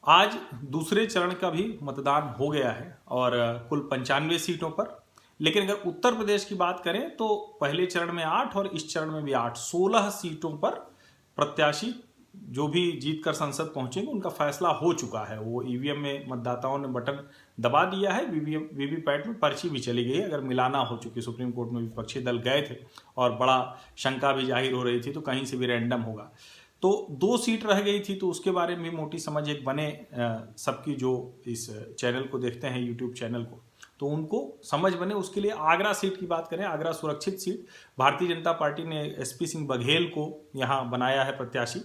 आज दूसरे चरण का भी मतदान हो गया है और कुल 95 सीटों पर। लेकिन अगर उत्तर प्रदेश की बात करें तो पहले चरण में 8 और इस चरण में भी 8, 16 सीटों पर प्रत्याशी जो भी जीत कर संसद पहुंचेंगे उनका फैसला हो चुका है। वो ईवीएम में मतदाताओं ने बटन दबा दिया है, वीवीपैट में पर्ची भी चली गई है। अगर मिलाना हो चुकी, सुप्रीम कोर्ट में विपक्षी दल गए थे और बड़ा शंका भी जाहिर हो रही थी तो कहीं से भी रैंडम होगा। तो 2 सीट रह गई थी, तो उसके बारे में मोटी समझ एक बने सबकी जो इस चैनल को देखते हैं, यूट्यूब चैनल को, तो उनको समझ बने। उसके लिए आगरा सीट की बात करें, आगरा सुरक्षित सीट, भारतीय जनता पार्टी ने एसपी सिंह बघेल को यहाँ बनाया है प्रत्याशी।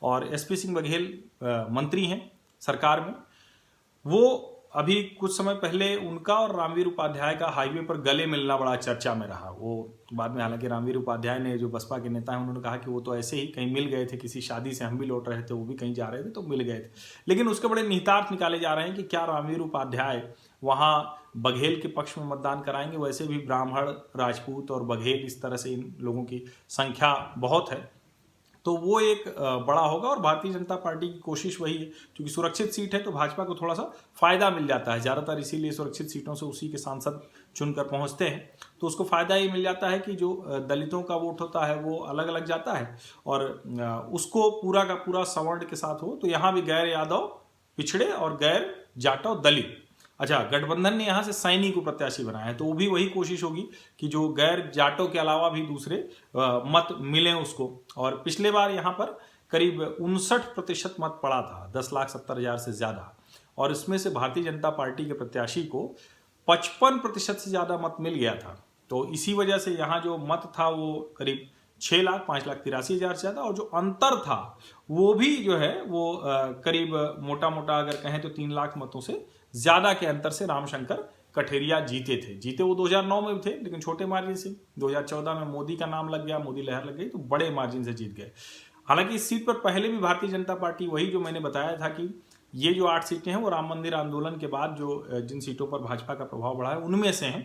और एसपी सिंह बघेल मंत्री हैं सरकार में। वो अभी कुछ समय पहले उनका और रामवीर उपाध्याय का हाईवे पर गले मिलना बड़ा चर्चा में रहा। वो बाद में, हालांकि रामवीर उपाध्याय ने, जो बसपा के नेता हैं, उन्होंने कहा कि वो तो ऐसे ही कहीं मिल गए थे, किसी शादी से हम भी लौट रहे थे, वो भी कहीं जा रहे थे तो मिल गए थे। लेकिन उसके बड़े निहितार्थ निकाले जा रहे हैं कि क्या रामवीर उपाध्याय वहाँ बघेल के पक्ष में मतदान कराएंगे। वैसे भी ब्राह्मण, राजपूत और बघेल, इस तरह से इन लोगों की संख्या बहुत है, तो वो एक बड़ा होगा। और भारतीय जनता पार्टी की कोशिश वही है, क्योंकि सुरक्षित सीट है तो भाजपा को थोड़ा सा फायदा मिल जाता है ज़्यादातर, इसीलिए सुरक्षित सीटों से उसी के सांसद चुनकर पहुंचते हैं। तो उसको फायदा ये मिल जाता है कि जो दलितों का वोट होता है वो अलग अलग जाता है और उसको पूरा का पूरा सवर्ण के साथ हो। तो यहाँ भी गैर यादव, पिछड़े और गैर जाटव, दलित। अच्छा, गठबंधन ने यहाँ से सैनी को प्रत्याशी बनाया है, तो वो भी वही कोशिश होगी कि जो गैर जाटों के अलावा भी दूसरे मत मिलें उसको। और पिछले बार यहाँ पर करीब 59% मत पड़ा था, 10,70,000 से ज़्यादा, और इसमें से भारतीय जनता पार्टी के प्रत्याशी को 55% से ज़्यादा मत मिल गया था। तो इसी वजह से यहाँ जो मत था वो करीब 6,05,83,000 से ज़्यादा, और जो अंतर था वो भी जो है वो करीब मोटा मोटा अगर कहें तो 3 लाख मतों से ज़्यादा के अंतर से रामशंकर कठेरिया जीते वो 2009 में थे, लेकिन छोटे मार्जिन से। 2014 में मोदी का नाम लग गया, मोदी लहर लग गई, तो बड़े मार्जिन से जीत गए। हालांकि इस सीट पर पहले भी भारतीय जनता पार्टी, वही जो मैंने बताया था कि ये जो 8 सीटें हैं वो राम मंदिर आंदोलन के बाद जो जिन सीटों पर भाजपा का प्रभाव बढ़ा है उनमें से हैं।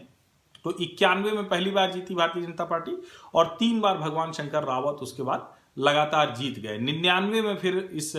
तो 91 में पहली बार जीती भारतीय जनता पार्टी, और 3 बार भगवान शंकर रावत उसके बाद लगातार जीत गए। 99 में फिर इस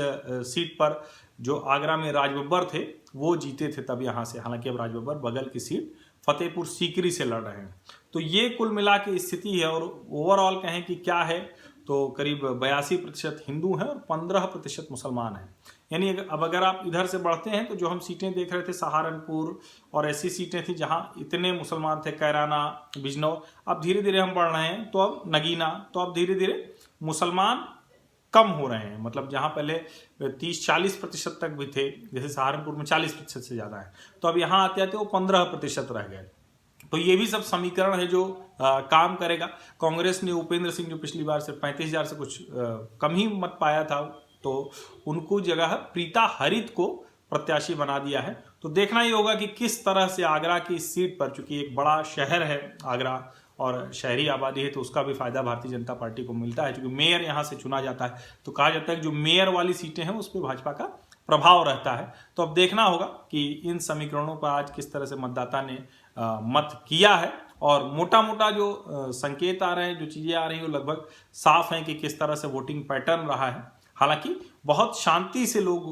सीट पर जो आगरा में राजबब्बर थे वो जीते थे तब यहाँ से। हालांकि अब राजबब्बर बगल की सीट फतेहपुर सीकरी से लड़ रहे हैं। तो ये कुल मिला के स्थिति है। और ओवरऑल कहें कि क्या है, तो करीब 82% हिंदू हैं और 15% मुसलमान हैं। यानी अब अगर आप इधर से बढ़ते हैं तो जो हम सीटें देख रहे थे, सहारनपुर और ऐसी सीटें थी जहां इतने मुसलमान थे, कैराना, बिजनौर, अब धीरे धीरे हम बढ़ रहे हैं तो अब नगीना, तो अब धीरे धीरे मुसलमान कम हो रहे हैं। मतलब जहां पहले 30-40% तक भी थे, जैसे सहारनपुर में 40% से ज़्यादा है, तो अब यहाँ आते आते वो 15% रह गए। तो ये भी सब समीकरण है जो काम करेगा। कांग्रेस ने उपेंद्र सिंह, जो पिछली बार सिर्फ 35,000 से कुछ कम ही मत पाया था, तो उनको जगह प्रीता हरित को प्रत्याशी बना दिया है। तो देखना ही होगा कि किस तरह से आगरा की सीट पर, चूंकि एक बड़ा शहर है आगरा और शहरी आबादी है, तो उसका भी फायदा भारतीय जनता पार्टी को मिलता है, क्योंकि मेयर यहाँ से चुना जाता है। तो कहा जाता है कि जो मेयर वाली सीटें हैं उस पर भाजपा का प्रभाव रहता है। तो अब देखना होगा कि इन समीकरणों पर आज किस तरह से मतदाता ने मत किया है। और मोटा मोटा जो संकेत आ रहे हैं, जो चीज़ें आ रही हैं, वो लगभग साफ हैं कि किस तरह से वोटिंग पैटर्न रहा है। हालांकि बहुत शांति से लोग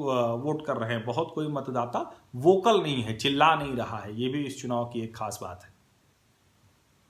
वोट कर रहे हैं, बहुत कोई मतदाता वोकल नहीं है, चिल्ला नहीं रहा है। ये भी इस चुनाव की एक खास बात है।